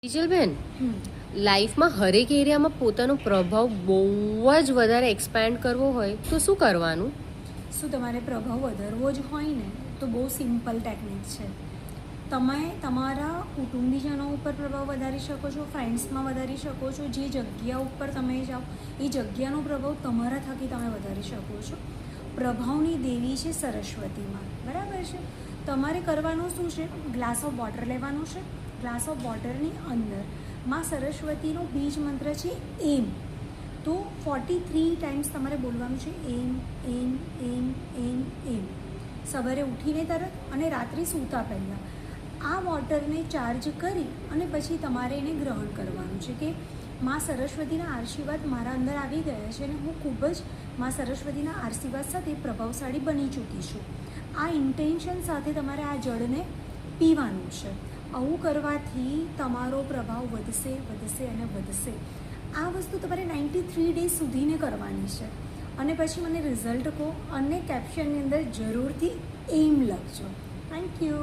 ટીચલબેન, લાઈફમાં હરેક એરિયામાં પોતાનો પ્રભાવ બહુ જ વધારે એક્સપેન્ડ કરવો હોય તો શું કરવાનું? શું તમારે પ્રભાવ વધારવો જ હોય ને તો બહુ સિમ્પલ ટેકનિક છે. તમે તમારા કુટુંબીજનો ઉપર પ્રભાવ વધારી શકો છો, ફ્રેન્ડ્સમાં વધારી શકો છો. જે જગ્યા ઉપર તમે જાઓ એ જગ્યાનો પ્રભાવ તમારા થકી તમે વધારી શકો છો. પ્રભાવની દેવી છે સરસ્વતીમાં, બરાબર છે. તમારે કરવાનું શું છે? ગ્લાસ ઓફ વોટર લેવાનું છે. ગ્લાસ ઓફ વોટરની અંદર માં સરસ્વતીનો બીજ મંત્ર છે એમ. તો 43 ટાઈમ્સ તમારે બોલવાનું છે એમ એમ એમ એમ એમ, સવારે ઉઠીને તરત અને રાત્રે સૂતા પહેલાં. આ વોટરને ચાર્જ કરી અને પછી તમારે એને ગ્રહણ કરવાનું છે કે માં સરસ્વતીના આશીર્વાદ મારા અંદર આવી ગયા છે અને હું ખૂબ જ માં સરસ્વતીના આશીર્વાદ સાથે પ્રભાવશાળી બની ચૂકી છું. આ ઇન્ટેન્શન સાથે તમારે આ જળને પીવાનું છે. આવું કરવાથી તમારો પ્રભાવ વધશે વધશે અને વધશે. આ વસ્તુ તમારે 93 ડેઝ સુધીને કરવાની છે અને પછી મને રિઝલ્ટ કહો અને કેપ્શનની અંદર જરૂરથી એમ લખજો. Thank you.